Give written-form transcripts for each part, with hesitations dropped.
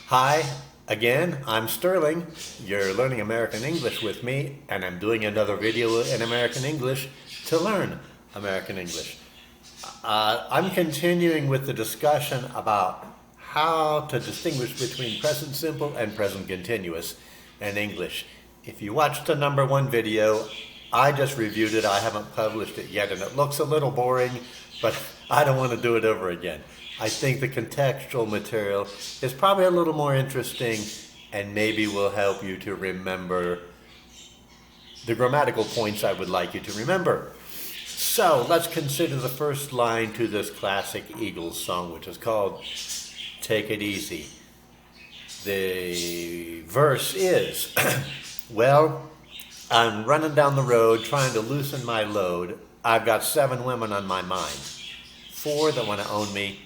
Hi, again, I'm Sterling. You're learning American English with me, and I'm doing another video in American English to learn American English. I'm continuing with the discussion about how to distinguish between present simple and present continuous in English. If you watched the #1 video, I just reviewed it. I haven't published it yet, and it looks a little boring, but I don't want to do it over again. I think the contextual material is probably a little more interesting and maybe will help you to remember the grammatical points I would like you to remember. So let's consider the first line to this classic Eagles song, which is called Take It Easy. The verse is, well, I'm running down the road trying to loosen my load. I've got 7 women on my mind. 4 that want to own me,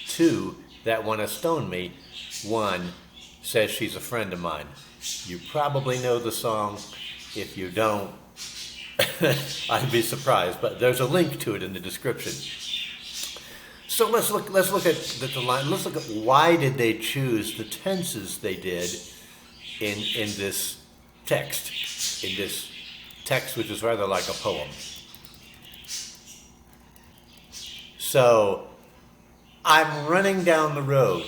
2 that want to stone me, 1 says she's a friend of mine. You probably know the song. If you don't, I'd be surprised, but there's a link to it in the description. So let's look at the line. Let's look at why did they choose the tenses they did in this text, which is rather like a poem. So, I'm running down the road.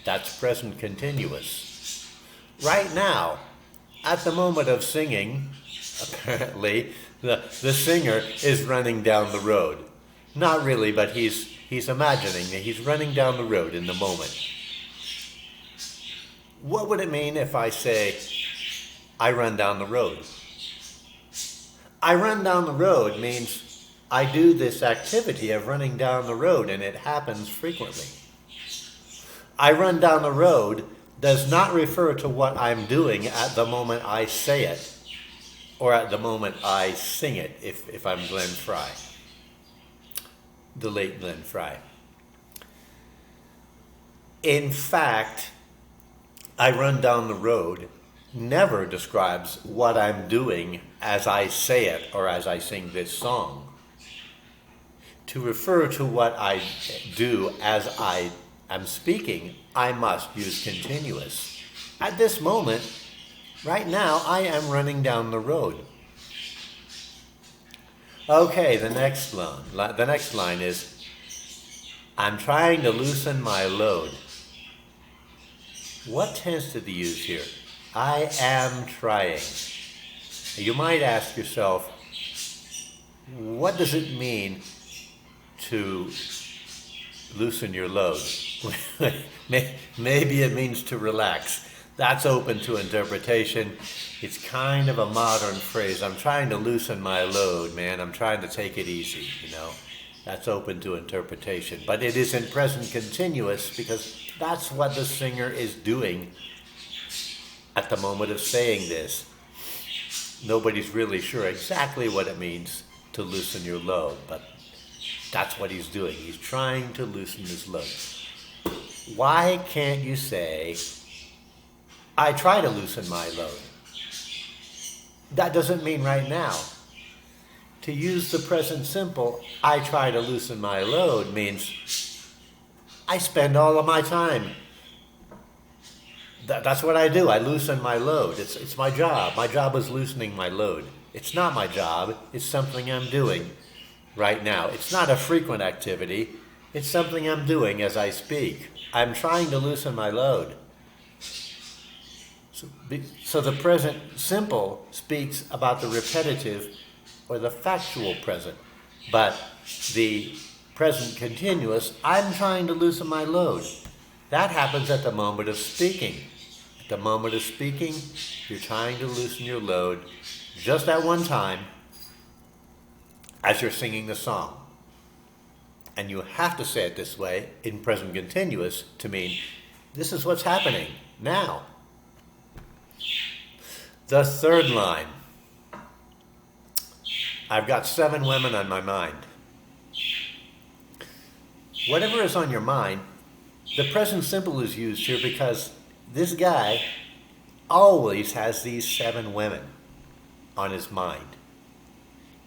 That's present continuous. Right now, at the moment of singing, apparently, the singer is running down the road. Not really, but he's imagining that he's running down the road in the moment. What would it mean if I say, I run down the road? I run down the road means I do this activity of running down the road, and it happens frequently. I run down the road does not refer to what I'm doing at the moment I say it, or at the moment I sing it, if I'm Glenn Fry, the late Glenn Fry. In fact, I run down the road never describes what I'm doing as I say it or as I sing this song. To refer to what I do as I am speaking, I must use continuous. At this moment, right now, I am running down the road. Okay, the next line is, I'm trying to loosen my load. What tense did they use here? I am trying. You might ask yourself, what does it mean to loosen your load? Maybe it means to relax. That's open to interpretation. It's kind of a modern phrase. I'm trying to loosen my load, man. I'm trying to take it easy, That's open to interpretation. But it isn't present continuous because that's what the singer is doing at the moment of saying this. Nobody's really sure exactly what it means to loosen your load, but that's what he's doing. He's trying to loosen his load. Why can't you say, I try to loosen my load? That doesn't mean right now. To use the present simple, I try to loosen my load, means I spend all of my time. That's what I do. I loosen my load. It's my job. My job is loosening my load. It's not my job. It's something I'm doing right now. It's not a frequent activity. It's something I'm doing as I speak. I'm trying to loosen my load. So the present simple speaks about the repetitive or the factual present. But the present continuous, I'm trying to loosen my load. That happens at the moment of speaking. At the moment of speaking, you're trying to loosen your load just at one time as you're singing the song. And you have to say it this way in present continuous to mean this is what's happening now. The third line. I've got 7 women on my mind. Whatever is on your mind, the present simple is used here because this guy always has these 7 women on his mind.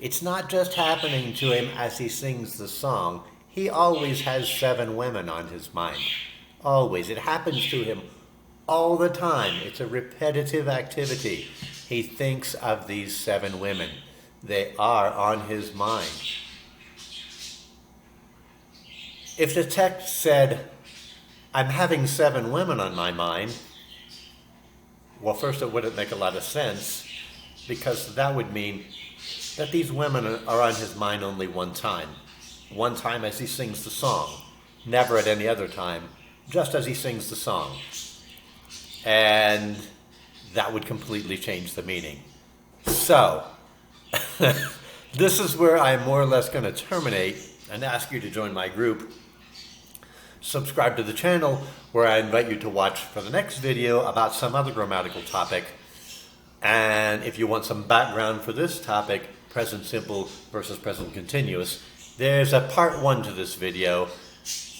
It's not just happening to him as he sings the song. He always has 7 women on his mind. always. It happens to him all the time. It's a repetitive activity. He thinks of these 7 women. They are on his mind. If the text said, I'm having 7 women on my mind, well, first, it wouldn't make a lot of sense, because that would mean that these women are on his mind only one time. One time as he sings the song, never at any other time, just as he sings the song. And that would completely change the meaning. So, this is where I'm more or less going to terminate and ask you to join my group. Subscribe to the channel, where I invite you to watch for the next video about some other grammatical topic. And if you want some background for this topic, present simple versus present continuous, there's a part 1 to this video,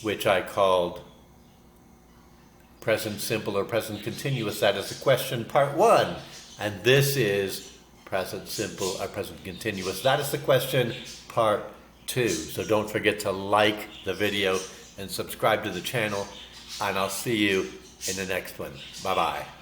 which I called present simple or present continuous. That is the question part 1. And this is present simple or present continuous. That is the question part 2. So don't forget to like the video and subscribe to the channel, and I'll see you in the next one. Bye-bye.